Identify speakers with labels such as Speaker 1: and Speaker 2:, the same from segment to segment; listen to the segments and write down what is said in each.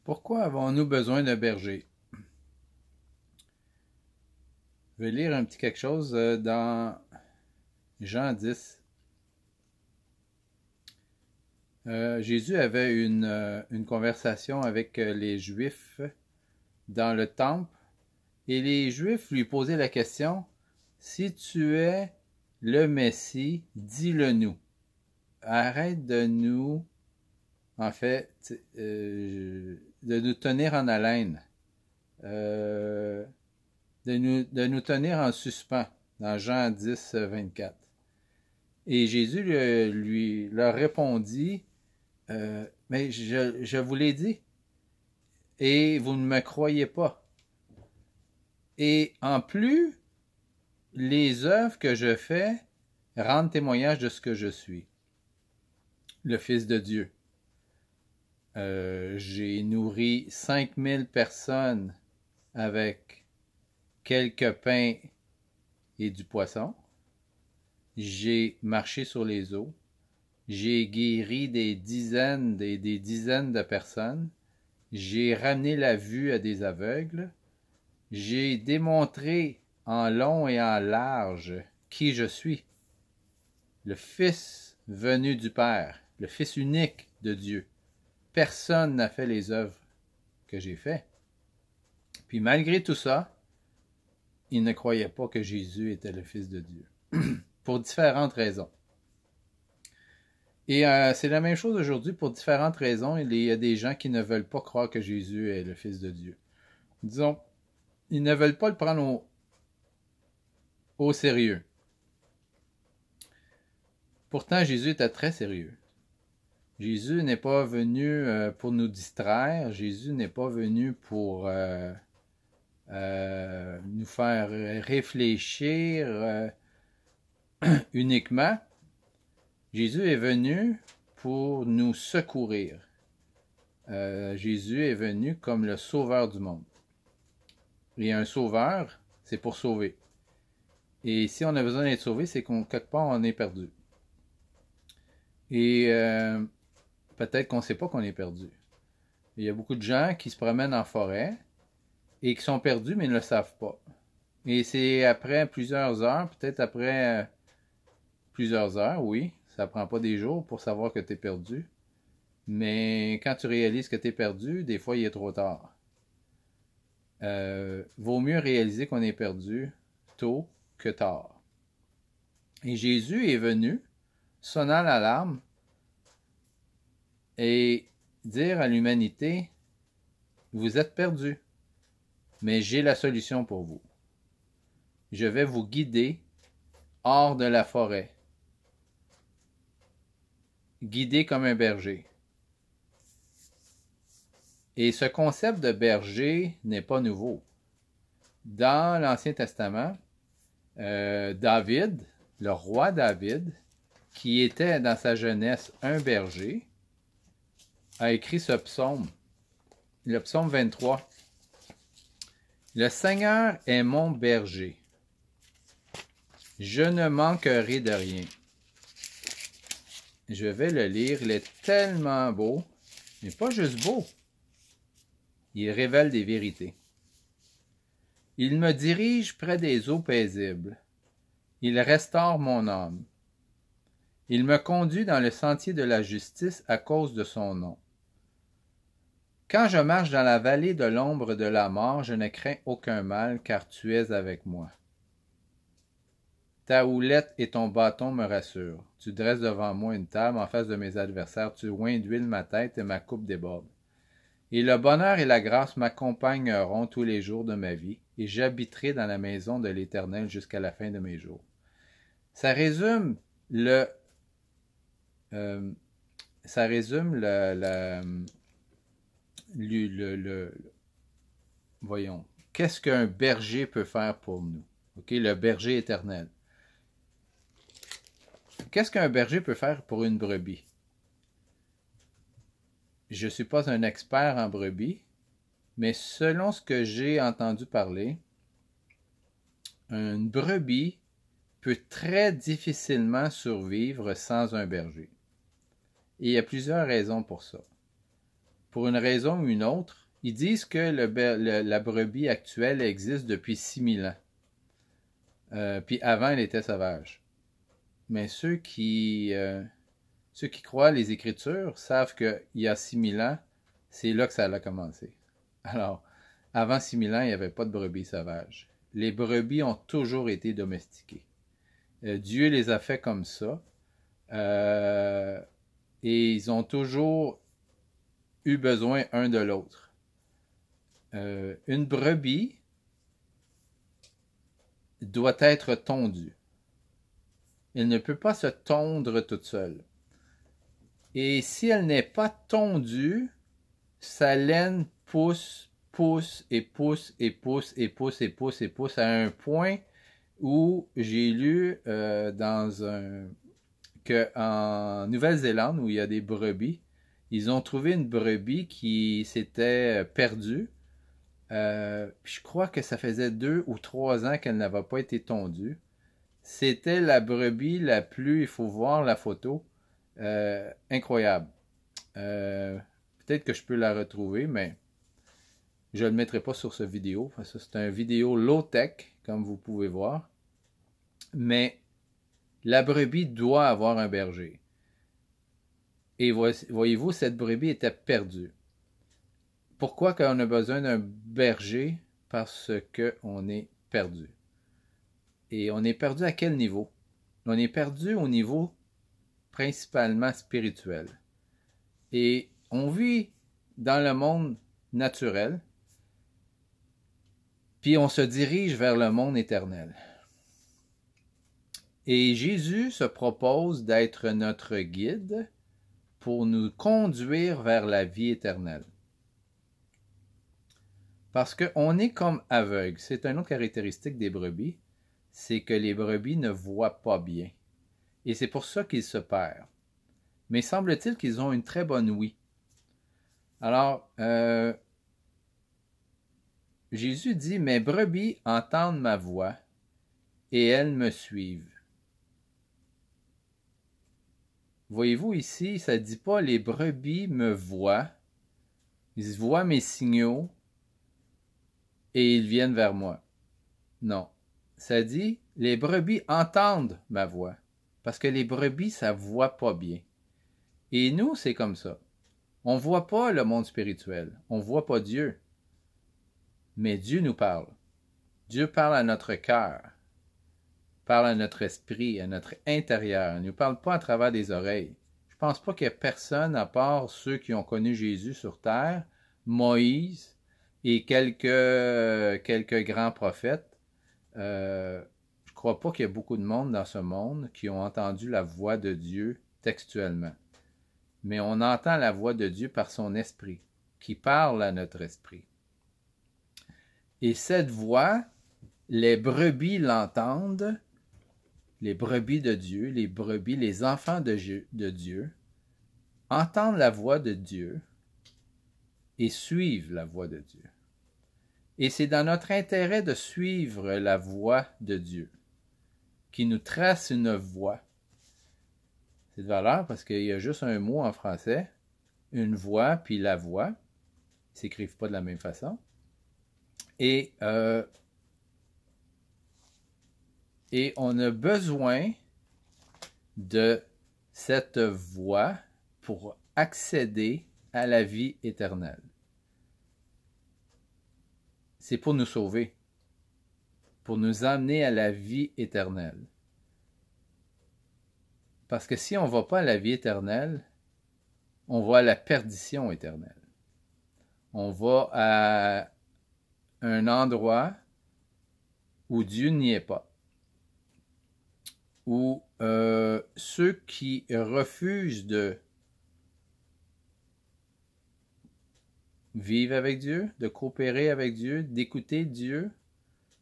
Speaker 1: Pourquoi avons-nous besoin d'un berger? Je vais lire un petit quelque chose dans Jean 10. Jésus avait une conversation avec les Juifs dans le temple et les Juifs lui posaient la question, si tu es le Messie, dis-le nous. Arrête de nous, en fait, de nous tenir en haleine. De nous tenir en suspens dans Jean 10, 24. Et Jésus leur répondit, mais je vous l'ai dit, et vous ne me croyez pas. Et en plus, les œuvres que je fais rendent témoignage de ce que je suis, le Fils de Dieu. J'ai nourri 5000 personnes avec quelques pains et du poisson. J'ai marché sur les eaux. J'ai guéri des dizaines de personnes. J'ai ramené la vue à des aveugles. J'ai démontré en long et en large qui je suis. Le Fils venu du Père, le Fils unique de Dieu. Personne n'a fait les œuvres que j'ai faites. Puis malgré tout ça, ils ne croyaient pas que Jésus était le Fils de Dieu. Pour différentes raisons. Et c'est la même chose aujourd'hui pour différentes raisons. Il y a des gens qui ne veulent pas croire que Jésus est le Fils de Dieu. Disons, ils ne veulent pas le prendre au sérieux. Pourtant, Jésus était très sérieux. Jésus n'est pas venu pour nous distraire. Jésus n'est pas venu pour nous faire réfléchir uniquement. Jésus est venu pour nous secourir. Jésus est venu comme le sauveur du monde. Et un sauveur, c'est pour sauver. Et si on a besoin d'être sauvé, c'est qu'on quelque part on est perdu. Et peut-être qu'on ne sait pas qu'on est perdu. Il y a beaucoup de gens qui se promènent en forêt et qui sont perdus mais ne le savent pas. Et c'est après plusieurs heures, peut-être après plusieurs heures, oui, ça prend pas des jours pour savoir que tu es perdu. Mais quand tu réalises que tu es perdu, des fois il est trop tard. Vaut mieux réaliser qu'on est perdu tôt que tard. Et Jésus est venu, sonnant l'alarme, et dire à l'humanité, vous êtes perdus, mais j'ai la solution pour vous. Je vais vous guider hors de la forêt. Guider comme un berger. Et ce concept de berger n'est pas nouveau. Dans l'Ancien Testament, David, le roi David, qui était dans sa jeunesse un berger, a écrit ce psaume, le psaume 23. Le Seigneur est mon berger. Je ne manquerai de rien. Je vais le lire, il est tellement beau, mais pas juste beau. Il révèle des vérités. Il me dirige près des eaux paisibles. Il restaure mon âme. Il me conduit dans le sentier de la justice à cause de son nom. Quand je marche dans la vallée de l'ombre de la mort, je ne crains aucun mal, car tu es avec moi. Ta houlette et ton bâton me rassurent. Tu dresses devant moi une table en face de mes adversaires. Tu oins d'huile ma tête et ma coupe déborde. Et le bonheur et la grâce m'accompagneront tous les jours de ma vie, et j'habiterai dans la maison de l'Éternel jusqu'à la fin de mes jours. Ça résume voyons, qu'est-ce qu'un berger peut faire pour nous? OK, le berger éternel. Qu'est-ce qu'un berger peut faire pour une brebis? Je ne suis pas un expert en brebis, mais selon ce que j'ai entendu parler, une brebis peut très difficilement survivre sans un berger. Et il y a plusieurs raisons pour ça. pour une raison ou une autre, ils disent que la brebis actuelle existe depuis 6000 ans. Puis avant, elle était sauvage. Mais ceux qui croient les Écritures savent qu'il y a 6000 ans, c'est là que ça a commencé. Alors, avant 6000 ans, il n'y avait pas de brebis sauvages. Les brebis ont toujours été domestiquées. Dieu les a fait comme ça. Et ils ont toujours eu besoin un de l'autre. Une brebis doit être tondue. Elle ne peut pas se tondre toute seule. Et si elle n'est pas tondue, sa laine pousse, pousse et pousse et pousse et pousse et pousse et pousse à un point où j'ai lu qu'en Nouvelle-Zélande, où il y a des brebis, ils ont trouvé une brebis qui s'était perdue. Puis je crois que ça faisait 2 ou 3 ans qu'elle n'avait pas été tondue. C'était la brebis la plus, il faut voir la photo, incroyable. Peut-être que je peux la retrouver, mais je ne le mettrai pas sur cette vidéo. C'est une vidéo low-tech, comme vous pouvez voir. Mais la brebis doit avoir un berger. Et voyez-vous, cette brebis était perdue. Pourquoi qu'on a besoin d'un berger? Parce qu'on est perdu. Et on est perdu à quel niveau? On est perdu au niveau principalement spirituel. Et on vit dans le monde naturel, puis on se dirige vers le monde éternel. Et Jésus se propose d'être notre guide pour nous conduire vers la vie éternelle. Parce qu'on est comme aveugle. C'est une autre caractéristique des brebis, c'est que les brebis ne voient pas bien. Et c'est pour ça qu'ils se perdent. Mais semble-t-il qu'ils ont une très bonne ouïe. Alors, Jésus dit, « Mes brebis entendent ma voix et elles me suivent. » Voyez-vous ici, ça ne dit pas « Les brebis me voient ». Ils voient mes signaux et ils viennent vers moi. Non. Ça dit « Les brebis entendent ma voix ». Parce que les brebis, ça ne voit pas bien. Et nous, c'est comme ça. On ne voit pas le monde spirituel. On ne voit pas Dieu. Mais Dieu nous parle. Dieu parle à notre cœur. Parle à notre esprit, à notre intérieur. Il ne nous parle pas à travers des oreilles. Je ne pense pas qu'il y ait personne à part ceux qui ont connu Jésus sur terre, Moïse et quelques grands prophètes. Je ne crois pas qu'il y ait beaucoup de monde dans ce monde qui ont entendu la voix de Dieu textuellement. Mais on entend la voix de Dieu par son esprit, qui parle à notre esprit. Et cette voix, les brebis l'entendent, les brebis de Dieu, les brebis, les enfants de Dieu, entendent la voix de Dieu et suivent la voix de Dieu. Et c'est dans notre intérêt de suivre la voix de Dieu, qui nous trace une voie. C'est de valeur parce qu'il y a juste un mot en français, une voix, puis la voix. Ils ne s'écrivent pas de la même façon. Et on a besoin de cette voie pour accéder à la vie éternelle. C'est pour nous sauver, pour nous amener à la vie éternelle. Parce que si on ne va pas à la vie éternelle, on va à la perdition éternelle. On va à un endroit où Dieu n'y est pas. Où ceux qui refusent de vivre avec Dieu, de coopérer avec Dieu, d'écouter Dieu,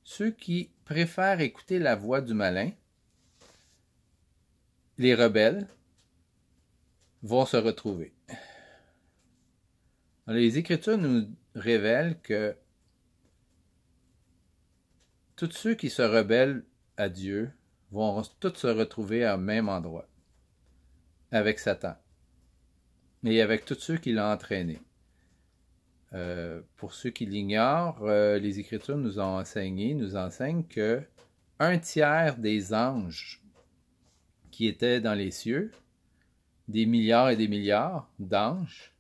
Speaker 1: ceux qui préfèrent écouter la voix du malin, les rebelles, vont se retrouver. Alors, les Écritures nous révèlent que tous ceux qui se rebellent à Dieu vont tous se retrouver au même endroit, avec Satan, et avec tous ceux qui l'ont entraîné. pour ceux qui l'ignorent, les Écritures nous enseignent que un tiers des anges qui étaient dans les cieux, des milliards et des milliards d'anges,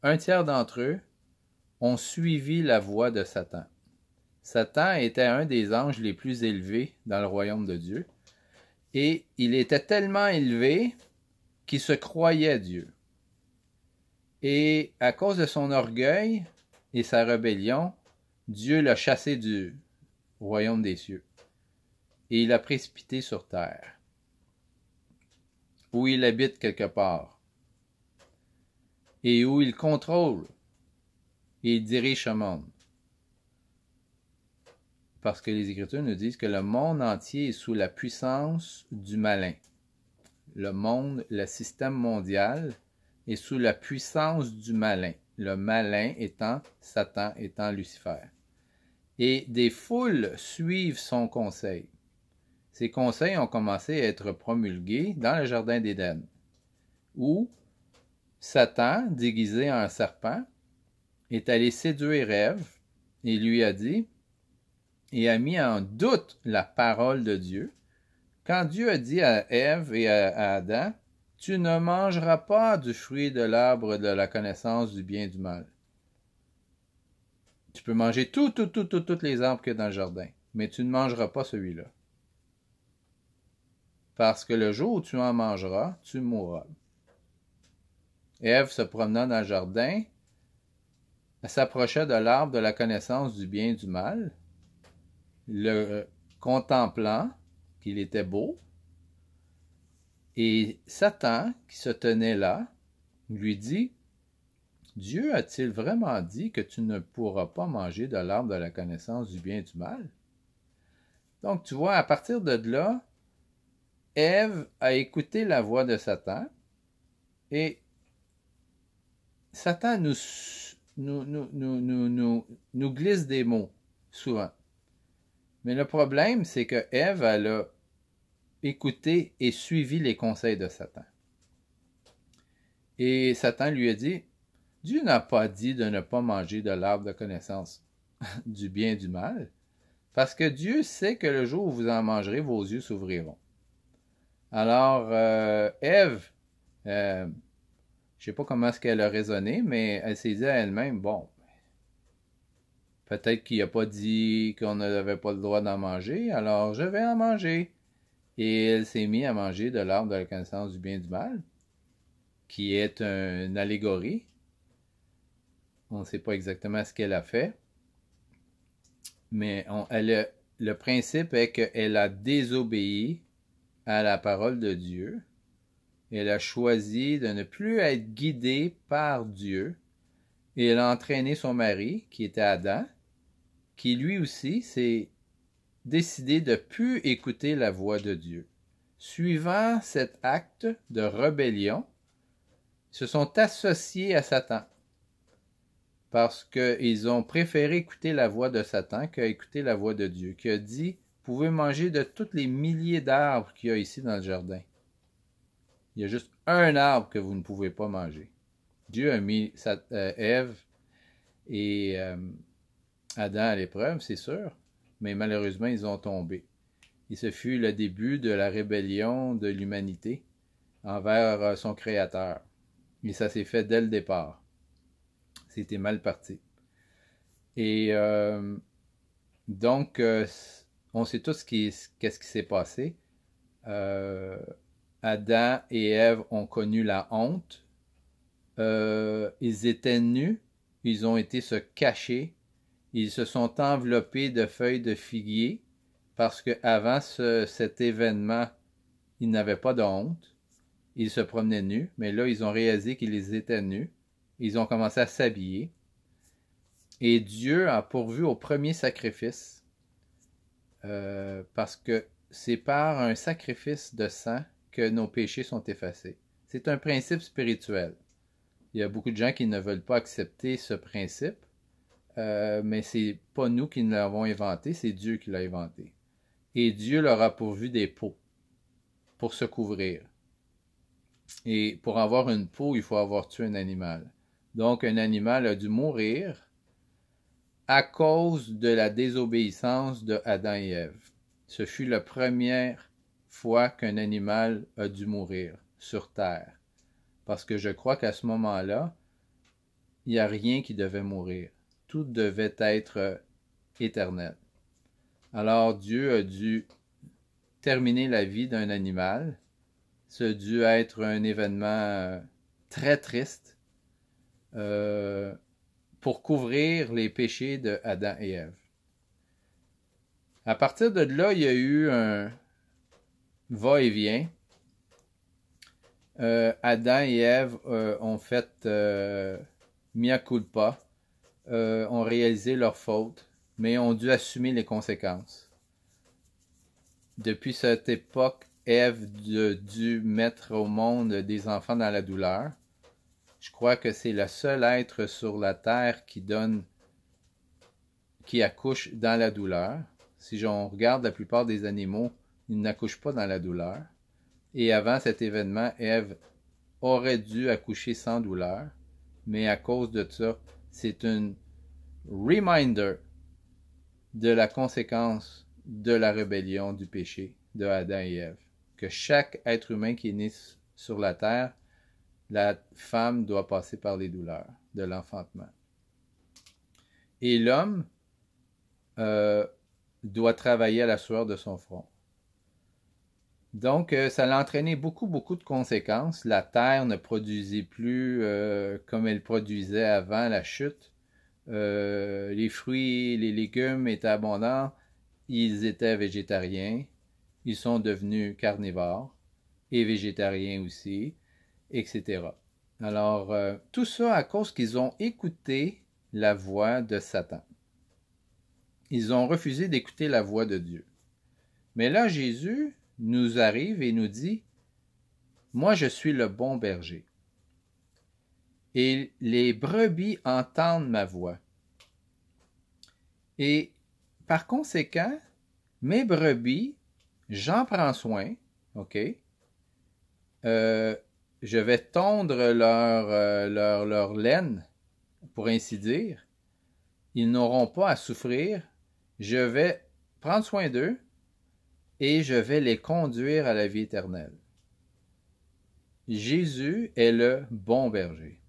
Speaker 1: un tiers d'entre eux ont suivi la voie de Satan. Satan était un des anges les plus élevés dans le royaume de Dieu, et il était tellement élevé qu'il se croyait Dieu. Et à cause de son orgueil et sa rébellion, Dieu l'a chassé du royaume des cieux, et il l'a précipité sur terre, où il habite quelque part, et où il contrôle et il dirige ce monde. Parce que les Écritures nous disent que le monde entier est sous la puissance du malin. Le système mondial est sous la puissance du malin. Le malin étant Satan, étant Lucifer. Et des foules suivent son conseil. Ces conseils ont commencé à être promulgués dans le jardin d'Éden, où Satan, déguisé en serpent, est allé séduire Ève et lui a dit, et a mis en doute la parole de Dieu. Quand Dieu a dit à Ève et à Adam, « Tu ne mangeras pas du fruit de l'arbre de la connaissance du bien et du mal. » Tu peux manger toutes les arbres qu'il y a dans le jardin, mais tu ne mangeras pas celui-là. Parce que le jour où tu en mangeras, tu mourras. Ève, se promenant dans le jardin, s'approchait de l'arbre de la connaissance du bien et du mal, le contemplant qu'il était beau, et Satan, qui se tenait là, lui dit, « Dieu a-t-il vraiment dit que tu ne pourras pas manger de l'arbre de la connaissance du bien et du mal? » Donc, tu vois, à partir de là, Ève a écouté la voix de Satan, et Satan nous glisse des mots, souvent. Mais le problème, c'est que Ève, elle a écouté et suivi les conseils de Satan. Et Satan lui a dit, « Dieu n'a pas dit de ne pas manger de l'arbre de connaissance du bien et du mal, parce que Dieu sait que le jour où vous en mangerez, vos yeux s'ouvriront. » Alors, Ève, je ne sais pas comment est-ce qu'elle a raisonné, mais elle s'est dit à elle-même, « Bon, peut-être qu'il n'a pas dit qu'on n'avait pas le droit d'en manger, alors je vais en manger. » Et elle s'est mise à manger de l'arbre de la connaissance du bien et du mal, qui est une allégorie. On ne sait pas exactement ce qu'elle a fait, mais le principe est qu'elle a désobéi à la parole de Dieu. Elle a choisi de ne plus être guidée par Dieu, et elle a entraîné son mari, qui était Adam, qui lui aussi s'est décidé de ne plus écouter la voix de Dieu. Suivant cet acte de rébellion, ils se sont associés à Satan parce qu'ils ont préféré écouter la voix de Satan qu'à écouter la voix de Dieu, qui a dit, « Vous pouvez manger de tous les milliers d'arbres qu'il y a ici dans le jardin. Il y a juste un arbre que vous ne pouvez pas manger. » Dieu a mis Ève et Adam à l'épreuve, c'est sûr, mais malheureusement, ils ont tombé. Et ce fut le début de la rébellion de l'humanité envers son Créateur. Et ça s'est fait dès le départ. C'était mal parti. Et donc, on sait tous qu'est-ce qui s'est passé. Adam et Ève ont connu la honte. Ils étaient nus. Ils ont été se cacher. Ils se sont enveloppés de feuilles de figuier parce qu'avant cet événement, ils n'avaient pas de honte. Ils se promenaient nus, mais là, ils ont réalisé qu'ils étaient nus. Ils ont commencé à s'habiller. Et Dieu a pourvu au premier sacrifice parce que c'est par un sacrifice de sang que nos péchés sont effacés. C'est un principe spirituel. Il y a beaucoup de gens qui ne veulent pas accepter ce principe, mais c'est pas nous qui l'avons inventé, c'est Dieu qui l'a inventé. Et Dieu leur a pourvu des peaux pour se couvrir. Et pour avoir une peau, il faut avoir tué un animal. Donc, un animal a dû mourir à cause de la désobéissance de Adam et Ève. Ce fut la première fois qu'un animal a dû mourir sur terre. Parce que je crois qu'à ce moment-là, il n'y a rien qui devait mourir. Tout devait être éternel. Alors Dieu a dû terminer la vie d'un animal. Ça a dû être un événement très triste pour couvrir les péchés de Adam et Ève. À partir de là, il y a eu un va-et-vient. Adam et Ève ont fait mea culpa, ont réalisé leur faute, mais ont dû assumer les conséquences. Depuis cette époque, Ève a dû mettre au monde des enfants dans la douleur. Je crois que c'est le seul être sur la terre qui accouche dans la douleur. Si on regarde la plupart des animaux, ils n'accouchent pas dans la douleur. Et avant cet événement, Ève aurait dû accoucher sans douleur, mais à cause de ça, c'est une reminder de la conséquence de la rébellion du péché de Adam et Ève. Que chaque être humain qui est né sur la terre, la femme doit passer par les douleurs de l'enfantement. Et l'homme doit travailler à la sueur de son front. Donc, ça a entraîné beaucoup de conséquences. La terre ne produisait plus comme elle produisait avant la chute. Les fruits, les légumes étaient abondants. Ils étaient végétariens. Ils sont devenus carnivores et végétariens aussi, etc. Alors, tout ça à cause qu'ils ont écouté la voix de Satan. Ils ont refusé d'écouter la voix de Dieu. Mais là, Jésus nous arrive et nous dit, « Moi, je suis le bon berger. Et les brebis entendent ma voix. Et par conséquent, mes brebis, j'en prends soin, ok? Je vais tondre leur laine, pour ainsi dire. Ils n'auront pas à souffrir. Je vais prendre soin d'eux et je vais les conduire à la vie éternelle. » Jésus est le bon berger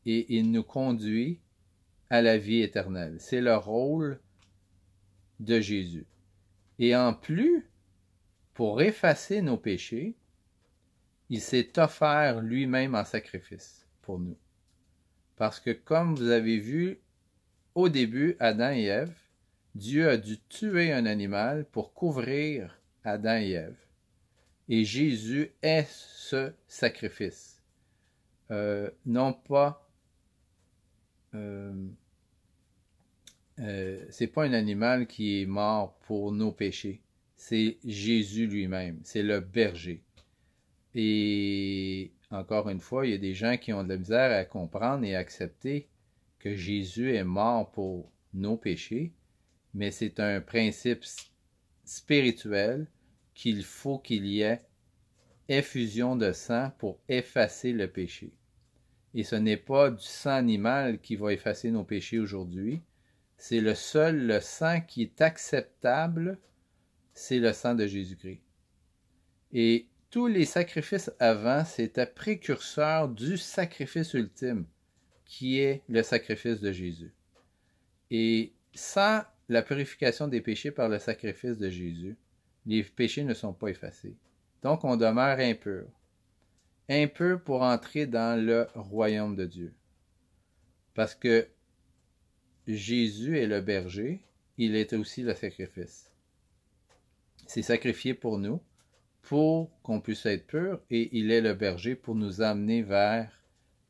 Speaker 1: et il nous conduit à la vie éternelle. C'est le rôle de Jésus. Et en plus, pour effacer nos péchés, il s'est offert lui-même en sacrifice pour nous. Parce que comme vous avez vu au début, Adam et Ève, Dieu a dû tuer un animal pour couvrir Adam et Ève. Et Jésus est ce sacrifice. Non pas... c'est pas un animal qui est mort pour nos péchés. C'est Jésus lui-même. C'est le berger. Et encore une fois, il y a des gens qui ont de la misère à comprendre et à accepter que Jésus est mort pour nos péchés, mais c'est un principe spirituel qu'il faut qu'il y ait effusion de sang pour effacer le péché. Et ce n'est pas du sang animal qui va effacer nos péchés aujourd'hui, c'est le sang qui est acceptable, c'est le sang de Jésus-Christ. Et tous les sacrifices avant, c'était précurseur du sacrifice ultime, qui est le sacrifice de Jésus. Et sans la purification des péchés par le sacrifice de Jésus, les péchés ne sont pas effacés. Donc, on demeure impur. Impur pour entrer dans le royaume de Dieu. Parce que Jésus est le berger, il est aussi le sacrifice. C'est sacrifié pour nous, pour qu'on puisse être pur, et il est le berger pour nous amener vers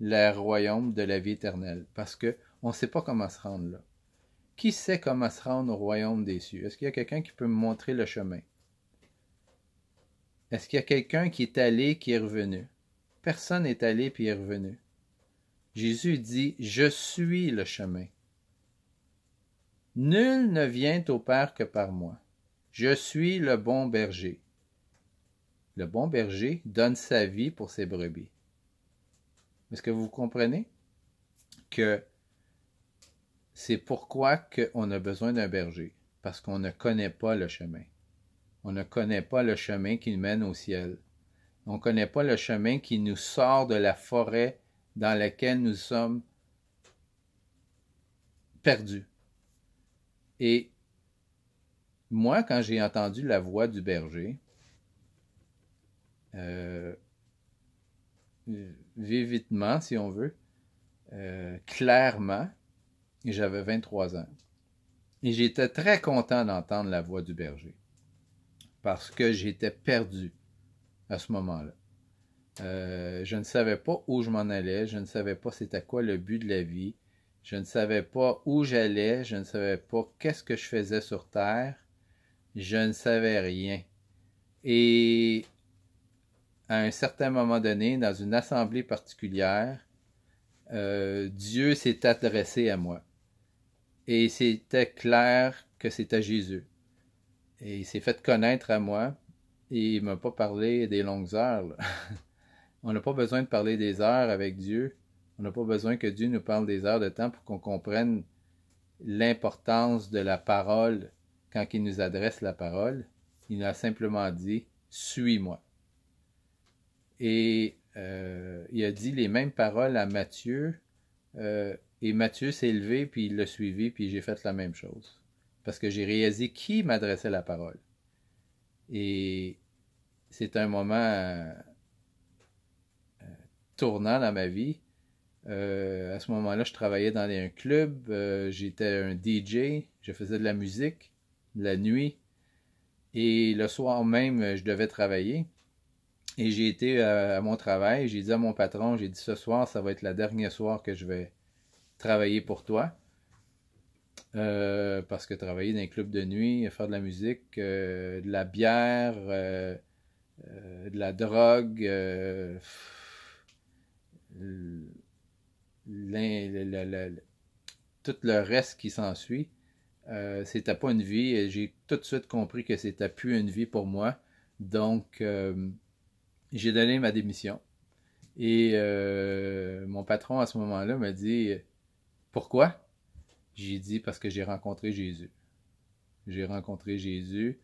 Speaker 1: le royaume de la vie éternelle. Parce que on ne sait pas comment se rendre là. Qui sait comment se rendre au royaume des cieux? Est-ce qu'il y a quelqu'un qui peut me montrer le chemin? Est-ce qu'il y a quelqu'un qui est allé, qui est revenu? Personne n'est allé puis est revenu. Jésus dit, « Je suis le chemin. Nul ne vient au Père que par moi. Je suis le bon berger. » Le bon berger donne sa vie pour ses brebis. Est-ce que vous comprenez? que c'est pourquoi on a besoin d'un berger, parce qu'on ne connaît pas le chemin. On ne connaît pas le chemin qui nous mène au ciel. On ne connaît pas le chemin qui nous sort de la forêt dans laquelle nous sommes perdus. Et moi, quand j'ai entendu la voix du berger, vividement, si on veut, clairement, j'avais 23 ans. Et j'étais très content d'entendre la voix du berger, parce que j'étais perdu à ce moment-là. Je ne savais pas où je m'en allais, je ne savais pas c'était quoi le but de la vie, je ne savais pas où j'allais, je ne savais pas qu'est-ce que je faisais sur Terre, je ne savais rien. Et à un certain moment donné, dans une assemblée particulière, Dieu s'est adressé à moi. Et c'était clair que c'était Jésus. Et il s'est fait connaître à moi, et il ne m'a pas parlé des longues heures, là. On n'a pas besoin de parler des heures avec Dieu. On n'a pas besoin que Dieu nous parle des heures de temps pour qu'on comprenne l'importance de la parole quand il nous adresse la parole. Il a simplement dit « Suis-moi ». Et il a dit les mêmes paroles à Matthieu. Et Matthieu s'est levé, puis il l'a suivi, puis j'ai fait la même chose. Parce que j'ai réalisé qui m'adressait la parole. Et c'est un moment tournant dans ma vie. À ce moment-là, je travaillais dans un club, j'étais un DJ, je faisais de la musique, la nuit, et le soir même, je devais travailler. Et j'ai été à mon travail, j'ai dit à mon patron, j'ai dit ce soir, ça va être le dernier soir que je vais travailler pour toi. Parce que travailler dans un club de nuit, faire de la musique, de la bière, de la drogue, tout le reste qui s'ensuit, c'était pas une vie. Et j'ai tout de suite compris que c'était plus une vie pour moi. Donc, j'ai donné ma démission. Et mon patron, à ce moment-là, m'a dit « Pourquoi? » J'ai dit « Parce que j'ai rencontré Jésus. » J'ai rencontré Jésus.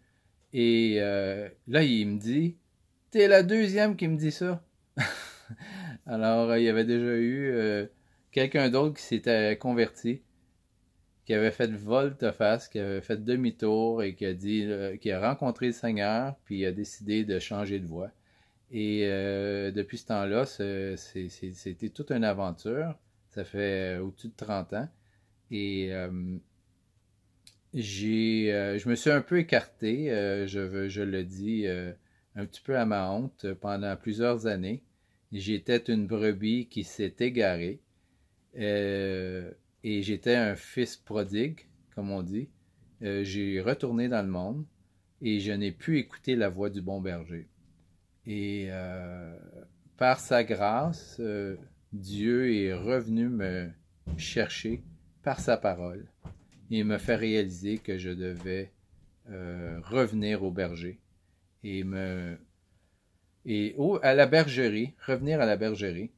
Speaker 1: Et là, il me dit « T'es la deuxième qui me dit ça. » Alors, il y avait déjà eu quelqu'un d'autre qui s'était converti, qui avait fait volte-face, qui avait fait demi-tour et qui a dit, qui a rencontré le Seigneur, puis il a décidé de changer de voie. Et depuis ce temps-là, c'était toute une aventure. Ça fait au-dessus de 30 ans. Et je me suis un peu écarté, je le dis un petit peu à ma honte, pendant plusieurs années. J'étais une brebis qui s'est égarée. Et j'étais un fils prodigue, comme on dit. J'ai retourné dans le monde et je n'ai pu écouter la voix du bon berger. Et par sa grâce, Dieu est revenu me chercher par sa parole et me fait réaliser que je devais revenir au berger et à la bergerie, revenir à la bergerie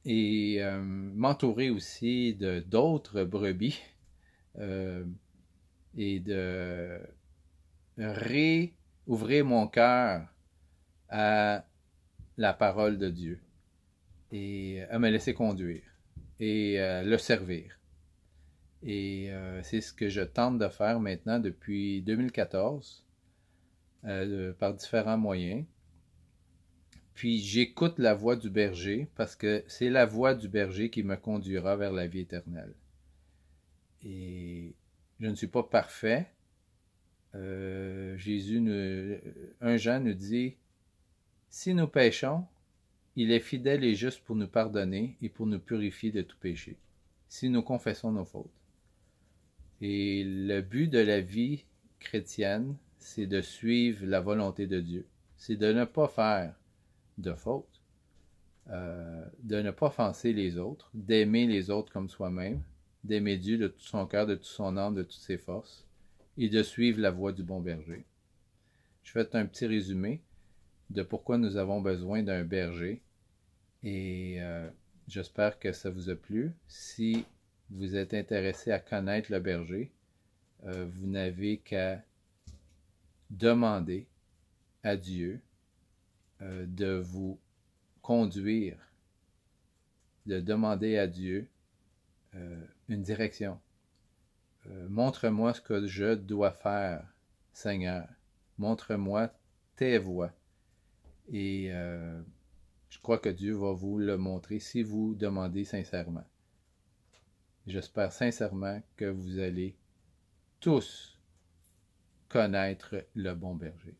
Speaker 1: et m'entourer aussi de d'autres brebis et de réouvrir mon cœur à la parole de Dieu et à me laisser conduire et le servir. Et c'est ce que je tente de faire maintenant depuis 2014 par différents moyens. Puis j'écoute la voix du berger parce que c'est la voix du berger qui me conduira vers la vie éternelle. Et je ne suis pas parfait. Jésus, 1 Jean nous dit, si nous péchons, il est fidèle et juste pour nous pardonner et pour nous purifier de tout péché, si nous confessons nos fautes. Et le but de la vie chrétienne, c'est de suivre la volonté de Dieu. C'est de ne pas faire de fautes, de ne pas offenser les autres, d'aimer les autres comme soi-même, d'aimer Dieu de tout son cœur, de toute son âme, de toutes ses forces, et de suivre la voie du bon berger. Je fais un petit résumé de pourquoi nous avons besoin d'un berger, et j'espère que ça vous a plu. Si vous êtes intéressé à connaître le berger, vous n'avez qu'à demander à Dieu de vous conduire, de demander à Dieu une direction. Montre-moi ce que je dois faire, Seigneur. Montre-moi tes voies. Et je crois que Dieu va vous le montrer si vous demandez sincèrement. J'espère sincèrement que vous allez tous connaître le bon berger.